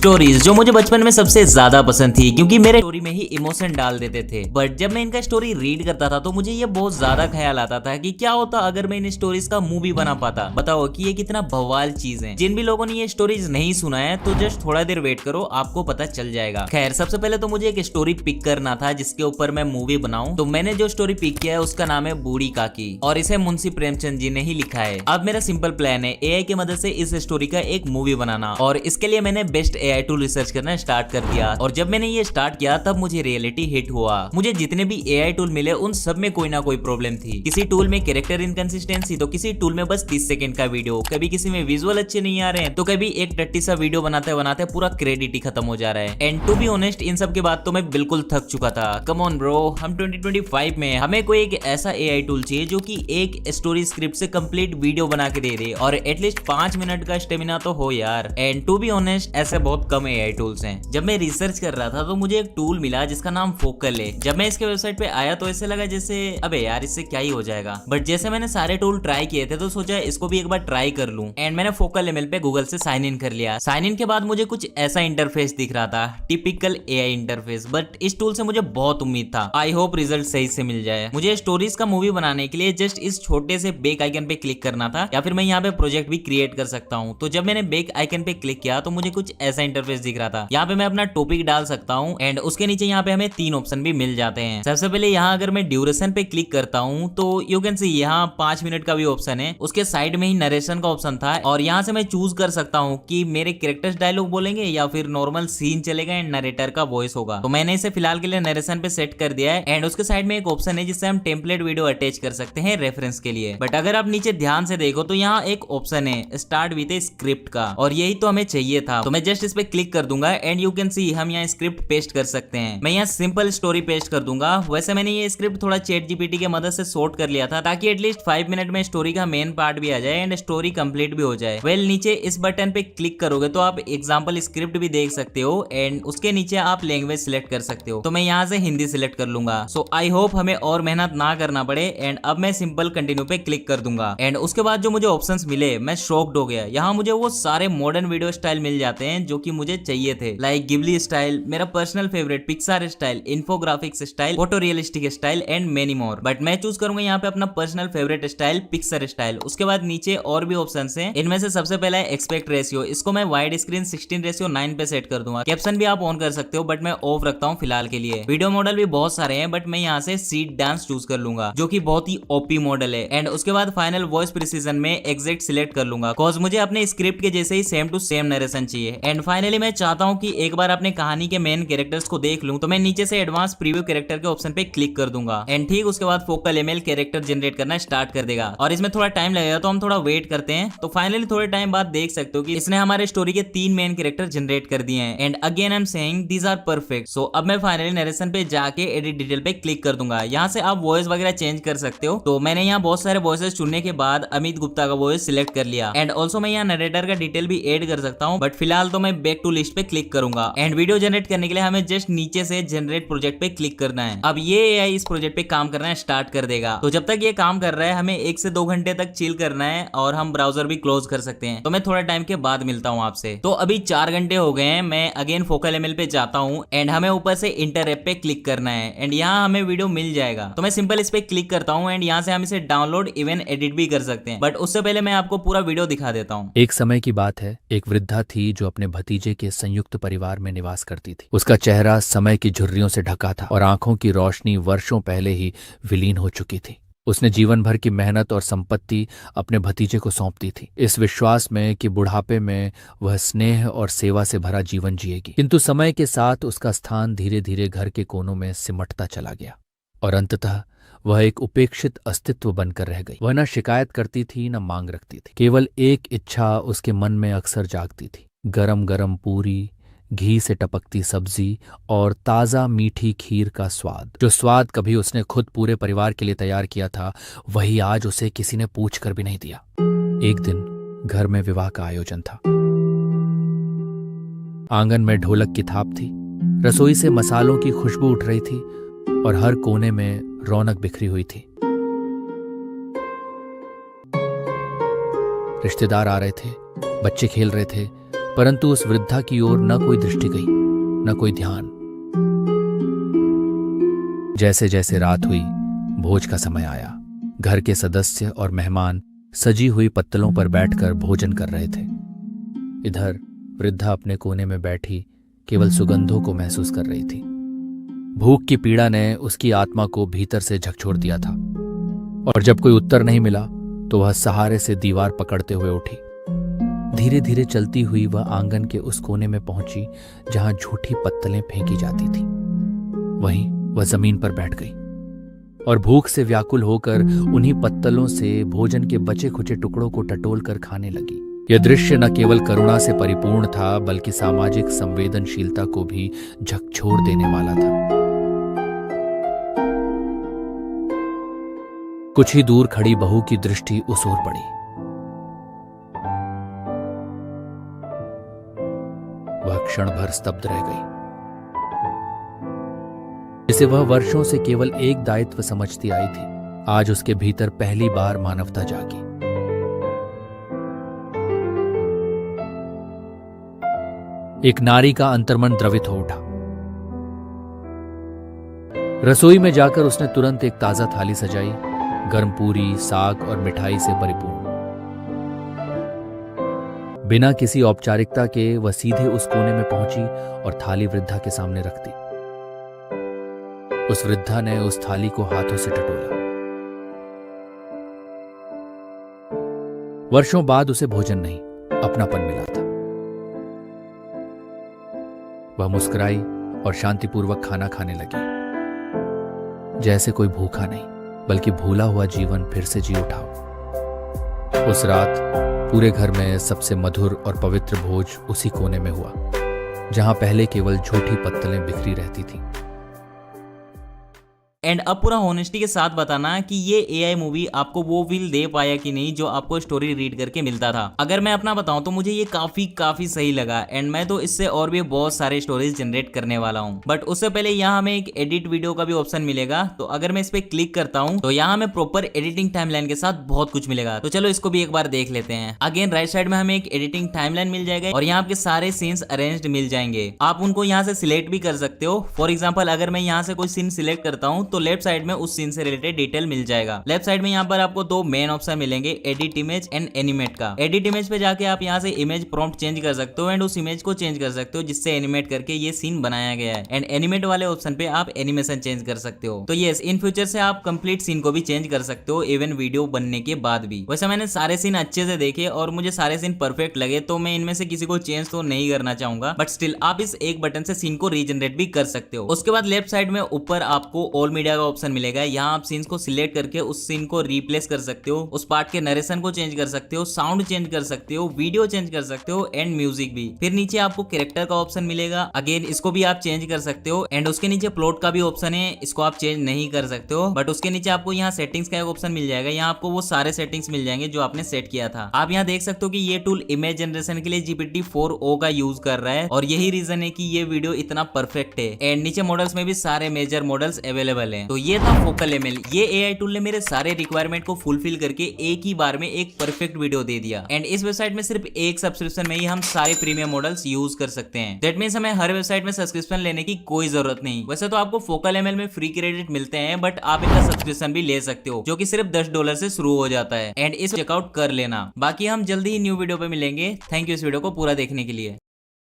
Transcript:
Stories जो मुझे बचपन में सबसे ज्यादा पसंद थी क्योंकि मेरे स्टोरी में ही इमोशन डाल देते थे। बट जब मैं इनका स्टोरी रीड करता था तो मुझे ये बहुत ज्यादा ख्याल आता था कि क्या होता अगर मैं इन स्टोरीज का मूवी बना पाता। बताओ कि ये कितना बवाल चीज है। जिन भी लोगों ने ये स्टोरीज नहीं सुना है तो जस्ट थोड़ा देर वेट करो, आपको पता चल जाएगा। खैर, सबसे पहले तो मुझे एक स्टोरी पिक करना था जिसके ऊपर मैं मूवी बनाऊं। तो मैंने जो स्टोरी पिक किया है उसका नाम है बूढ़ी काकी और इसे मुंशी प्रेमचंद जी ने ही लिखा है। अब मेरा सिंपल प्लान है एआई की मदद से इस स्टोरी का एक मूवी बनाना, और इसके लिए मैंने बेस्ट एआई टूल रिसर्च करना स्टार्ट कर दिया। और जब मैंने ये स्टार्ट किया तब मुझे रियलिटी हिट हुआ। मुझे जितने भी एआई टूल मिले उन सब में कोई ना कोई प्रॉब्लम थी। किसी टूल में कैरेक्टर इनकंसिस्टेंसी, तो किसी टूल में बस 30 सेकंड का वीडियो, कभी किसी में विजुअल अच्छे नहीं आ रहे हैं, तो कभी एक टट्टी सा वीडियो बनाते बनाते पूरा क्रेडिट ही खत्म हो जा रहा है। एंड टू बी ऑनेस्ट, इन सब के बाद तो मैं बिल्कुल थक चुका था। कम ऑन ब्रो, हम 2025 में, हमें कोई एक ऐसा एआई टूल चाहिए जो कि एक स्टोरी स्क्रिप्ट से कंप्लीट वीडियो बना के दे रहे और एटलीस्ट 5 मिनट का स्टेमिना तो हो यार। एंड टू बी ऑनेस्ट, ऐसे बहुत कम एआई टूल्स हैं। जब मैं रिसर्च कर रहा था तो मुझे एक टूल मिला जिसका नाम फोकल है। जब मैं इसके वेबसाइट पे आया तो ऐसे लगा जैसे अबे यार इससे क्या ही हो जाएगा। बट जैसे मैंने सारे टूल ट्राई किए थे तो सोचा इसको भी एक बार ट्राई कर लूं। एंड मैंने फोकल एमएल पे गूगल से साइन इन कर लिया। साइन इन के बाद मुझे कुछ ऐसा इंटरफेस दिख रहा था, टिपिकल एआई इंटरफेस। बट इस टूल से मुझे बहुत उम्मीद था। आई होप रिजल्ट सही से मिल जाए। मुझे स्टोरीज का मूवी बनाने के लिए जस्ट इस छोटे से बेक आइकन पे क्लिक करना था, या फिर मैं यहाँ पे प्रोजेक्ट भी क्रिएट कर सकता हूँ। तो जब मैंने बेक आइकन पे क्लिक किया तो मुझे कुछ ऐसा इंटरफेस दिख रहा था। यहाँ पे मैं अपना टॉपिक डाल सकता हूँ एंड उसके नीचे यहाँ पे हमें 3 ऑप्शन भी मिल जाते हैं। सबसे पहले यहाँ अगर मैं ड्यूरेशन पे क्लिक करता हूँ तो यू कैन सी यहाँ 5 मिनट का भी ऑप्शन है। उसके साइड में ही नरेशन का ऑप्शन था और यहाँ से मैं चूज कर सकता हूँ कि मेरे कैरेक्टर्स डायलॉग बोलेंगे या फिर नॉर्मल सीन चलेगा एंड नरेटर का वॉइस होगा। तो मैंने इसे फिलहाल के लिए नरेशन पे सेट कर दिया है। एंड उसके साइड में एक ऑप्शन है जिससे हम टेम्पलेट वीडियो अटैच कर सकते हैं रेफरेंस के लिए। बट अगर आप नीचे ध्यान से देखो तो यहाँ एक ऑप्शन है स्टार्ट विद ए स्क्रिप्ट का, और यही तो हमें चाहिए था। तो मैं जस्ट इस पे क्लिक कर दूंगा एंड यू कैन सी हम यहाँ स्क्रिप्ट पेस्ट कर सकते हैं। मैं यहाँ सिंपल स्टोरी पेस्ट कर दूंगा। वैसे मैंने ये स्क्रिप्ट थोड़ा चैट जीपीटी की मदद से सॉर्ट कर लिया था ताकि एटलीस्ट 5 मिनट में स्टोरी का मेन पार्ट भी आ जाए एंड स्टोरी कंप्लीट भी हो जाए। वेल, नीचे इस बटन पे क्लिक करोगे तो आप एग्जांपल स्क्रिप्ट भी देख सकते हो एंड उसके नीचे आप लैंग्वेज सिलेक्ट कर सकते हो। तो मैं यहाँ से हिंदी सिलेक्ट कर लूंगा। सो आई होप हमें और मेहनत ना करना पड़े। एंड अब मैं सिंपल कंटिन्यू पे क्लिक कर दूंगा। एंड उसके बाद जो मुझे ऑप्शंस मिले मैं शॉक्ड हो गया। यहाँ मुझे वो सारे मॉडर्न वीडियो स्टाइल मिल जाते हैं जो कि मुझे चाहिए थे, लाइक गिबली स्टाइल, मेरा personal favourite Pixar style, infographics style, photo realistic style and many more. But मैं चूज करूंगा यहाँ पे अपना personal favourite style Pixar style. उसके बाद नीचे और भी ऑप्शंस हैं। इनमें से सबसे पहला है एक्सपेक्ट रेशियो। इसको मैं वाइड स्क्रीन 16:9 पे सेट कर दूंगा। कैप्शन भी आप ऑन कर सकते हो बट मैं ऑफ रखता हूँ फिलहाल के लिए। वीडियो मॉडल भी बहुत सारे हैं बट मैं यहाँ से सीट डांस चूज कर लूंगा जो कि बहुत ही ओपी मॉडल है। एंड उसके बाद फाइनल वॉइस प्रिसीजन में एग्जैक्ट सिलेक्ट कर लूंगा कॉज मुझे अपने स्क्रिप्ट के जैसे ही सेम टू सेम नरेशन चाहिए। एंड फाइनली मैं चाहता हूँ कि एक बार अपने कहानी के मेन कैरेक्टर्स को देख लूं तो मैं नीचे से एडवांस प्रीव्यू कैरेक्टर के ऑप्शन पे क्लिक कर दूंगा। एंड ठीक उसके बाद फोकल एमएल कैरेक्टर जनरेट करना स्टार्ट कर देगा और इसमें थोड़ा टाइम लगेगा तो हम थोड़ा वेट करते हैं। तो फाइनली थोड़े टाइम बाद देख सकते हो कि इसने हमारे स्टोरी के 3 मेन कैरेक्टर जनरेट कर दिए हैं। And again I am saying these are perfect. So अब मैं फाइनली नरेशन पे जाके एडिट डिटेल पे क्लिक कर दूंगा। यहाँ से आप वॉइस वगैरह चेंज कर सकते हो। तो मैंने यहाँ बहुत सारे वॉइसेस चुनने के बाद अमित गुप्ता का वॉइस सिलेक्ट कर लिया। एंड ऑल्सो मैं यहाँ नरेटर का डिटेल भी एड कर सकता हूँ बट फिलहाल तो मैं बैक टू लिस्ट पे क्लिक करूंगा। एंड वीडियो जनरेट करने के लिए हमें जस्ट नीचे से जनरेट प्रोजेक्ट पे क्लिक करना है। अब ये एआई इस प्रोजेक्ट पे काम करना स्टार्ट कर देगा। तो जब तक ये काम कर रहा है हमें 1 से 2 घंटे तक चिल करना है और हम ब्राउजर भी क्लोज कर सकते हैं। तो मैं थोड़ा टाइम के बाद मिलता हूँ आपसे। तो अभी 4 घंटे हो गए हैं। मैं अगेन फोकल एमएल पे जाता हूँ एंड हमें ऊपर से इंटर ऐप पे क्लिक करना है एंड यहाँ हमें वीडियो मिल जाएगा। तो मैं सिंपल इस पे क्लिक करता हूँ एंड यहाँ से हम इसे डाउनलोड इवन एडिट भी कर सकते हैं। बट उससे पहले मैं आपको पूरा वीडियो दिखा देता हूँ। एक समय की बात है, एक वृद्धा थी जो अपने भतीजे के संयुक्त परिवार में निवास करती थी। उसका चेहरा समय की झुर्रियों से ढका था और आंखों की रोशनी वर्षों पहले ही विलीन हो चुकी थी। उसने जीवन भर की मेहनत और संपत्ति अपने भतीजे को सौंप दी थी, इस विश्वास में कि बुढ़ापे में वह स्नेह और सेवा से भरा जीवन जिएगी। किंतु समय के साथ उसका स्थान धीरे धीरे घर के कोनों में सिमटता चला गया और अंततः वह एक उपेक्षित अस्तित्व बनकर रह गई। वह न शिकायत करती थी न मांग रखती थी। केवल एक इच्छा उसके मन में अक्सर जागती थी, गरम गरम पूरी, घी से टपकती सब्जी और ताज़ा मीठी खीर का स्वाद। जो स्वाद कभी उसने खुद पूरे परिवार के लिए तैयार किया था वही आज उसे किसी ने पूछ कर भी नहीं दिया। एक दिन घर में विवाह का आयोजन था। आंगन में ढोलक की थाप थी, रसोई से मसालों की खुशबू उठ रही थी और हर कोने में रौनक बिखरी हुई थी। रिश्तेदार आ रहे थे, बच्चे खेल रहे थे, परंतु उस वृद्धा की ओर न कोई दृष्टि गई, न कोई ध्यान। जैसे जैसे रात हुई, भोज का समय आया। घर के सदस्य और मेहमान सजी हुई पत्तलों पर बैठकर भोजन कर रहे थे। इधर वृद्धा अपने कोने में बैठी केवल सुगंधों को महसूस कर रही थी। भूख की पीड़ा ने उसकी आत्मा को भीतर से झकझोर दिया था, और जब कोई उत्तर नहीं मिला तो वह सहारे से दीवार पकड़ते हुए उठी। धीरे धीरे चलती हुई वह आंगन के उस कोने में पहुंची जहां झूठी पत्तलें फेंकी जाती थी। वहीं वह जमीन पर बैठ गई और भूख से व्याकुल होकर उन्हीं पत्तलों से भोजन के बचे खुचे टुकड़ों को टटोल कर खाने लगी। यह दृश्य न केवल करुणा से परिपूर्ण था, बल्कि सामाजिक संवेदनशीलता को भी झकझोर देने वाला था। कुछ ही दूर खड़ी बहू की दृष्टि उस ओर पड़ी। वह क्षण भर स्तब्ध रह गई, जिसे वह वर्षों से केवल एक दायित्व समझती आई थी। आज उसके भीतर पहली बार मानवता जागी। एक नारी का अंतर्मन द्रवित हो उठा। रसोई में जाकर उसने तुरंत एक ताजा थाली सजाई, गर्म पूरी, साग और मिठाई से परिपूर्ण। बिना किसी औपचारिकता के वह सीधे उस कोने में पहुंची और थाली वृद्धा के सामने रख दी। उस वृद्धा ने उस थाली को हाथों से टटोला। वर्षों बाद उसे भोजन नहीं, अपनापन मिला था। वह मुस्कुराई और शांतिपूर्वक खाना खाने लगी, जैसे कोई भूखा नहीं बल्कि भूला हुआ जीवन फिर से जी उठा। उस रात पूरे घर में सबसे मधुर और पवित्र भोज उसी कोने में हुआ, जहां पहले केवल झूठी पत्तलें बिखरी रहती थीं। एंड अब पूरा होनेस्टी के साथ बताना कि ये एआई मूवी आपको वो फील दे पाया कि नहीं जो आपको स्टोरी रीड करके मिलता था। अगर मैं अपना बताऊं तो मुझे ये काफी सही लगा, एंड मैं तो इससे और भी बहुत सारे स्टोरीज जनरेट करने वाला हूं। बट उससे पहले यहाँ हमें एक एडिट वीडियो का भी ऑप्शन मिलेगा, तो अगर मैं इस पे क्लिक करता हूँ तो यहाँ हमें प्रॉपर एडिटिंग टाइमलाइन के साथ बहुत कुछ मिलेगा। तो चलो इसको भी एक बार देख लेते हैं। अगेन राइट साइड में हमें एक एडिटिंग टाइमलाइन मिल जाएगा और यहाँ आपके सारे सीन्स अरेंज्ड मिल जाएंगे। आप उनको यहाँ से सिलेक्ट भी कर सकते हो। फॉर एग्जाम्पल अगर मैं यहाँ से कोई सीन सिलेक्ट करता हूँ तो लेफ्ट साइड में उस सीन से रिलेटेड डिटेल मिल जाएगा। लेफ्ट साइड में यहाँ पर आपको दो मेन ऑप्शन मिलेंगे, एडिट इमेज एंड एनिमेट का। एडिट इमेज पे जाके आप यहाँ से इमेज प्रॉम्प्ट चेंज कर सकते हो एंड उस इमेज को चेंज कर सकते हो जिससे एनिमेट करके ये सीन बनाया गया है। एंड एनिमेट वाले ऑप्शन पे आप एनिमेशन चेंज कर सकते हो। तो यस, इन फ्यूचर से आप कंप्लीट सीन को भी चेंज कर सकते हो इवन वीडियो बनने के बाद भी। वैसे मैंने सारे सीन अच्छे से देखे और मुझे सारे सीन परफेक्ट लगे, तो मैं इनमें से किसी को चेंज तो नहीं करना चाहूंगा, बट स्टिल आप इस एक बटन से सीन को रीजनरेट भी कर सकते हो। उसके बाद लेफ्ट साइड में ऊपर आपको ऑल मीडिया का ऑप्शन मिलेगा। यहाँ आप सीन्स को सिलेक्ट करके उस सीन को रिप्लेस कर सकते हो, उस पार्ट के नरेशन को चेंज कर सकते हो, साउंड चेंज कर सकते हो, वीडियो चेंज कर सकते हो एंड म्यूजिक भी। फिर नीचे आपको कैरेक्टर का ऑप्शन मिलेगा, अगेन इसको भी आप चेंज कर सकते हो। एंड उसके नीचे प्लॉट का भी ऑप्शन है, इसको आप चेंज नहीं कर सकते हो। बट उसके नीचे आपको यहाँ सेटिंग्स का एक ऑप्शन मिल जाएगा, यहाँ आपको वो सारे सेटिंग्स मिल जाएंगे जो आपने सेट किया था। आप यहाँ देख सकते हो कि ये टूल इमेज जनरेशन के लिए GPT-4o का यूज कर रहा है और यही रीजन है कि ये वीडियो इतना परफेक्ट है। एंड नीचे मॉडल्स में भी सारे मेजर मॉडल्स अवेलेबल हैं। तो ये था फोकल एमएल। ये एआई टूल ने मेरे सारे रिक्वायरमेंट को फुलफिल करके एक ही बार में एक परफेक्ट वीडियो दे दिया। एंड इस वेबसाइट में सिर्फ एक सब्सक्रिप्शन में ही हम सारे प्रीमियम मॉडल्स यूज कर सकते हैं। दैट मींस हमें हर वेबसाइट में सब्सक्रिप्शन लेने की कोई जरूरत नहीं। वैसे तो आपको फोकल एमएल में फ्री क्रेडिट मिलते हैं, बट आप इनका सब्सक्रिप्शन भी ले सकते हो जो कि सिर्फ $10 से शुरू हो जाता है। एंड इस चेकआउट कर लेना। बाकी हम जल्दी ही न्यू वीडियो पे मिलेंगे। थैंक यू इस वीडियो को पूरा देखने के लिए।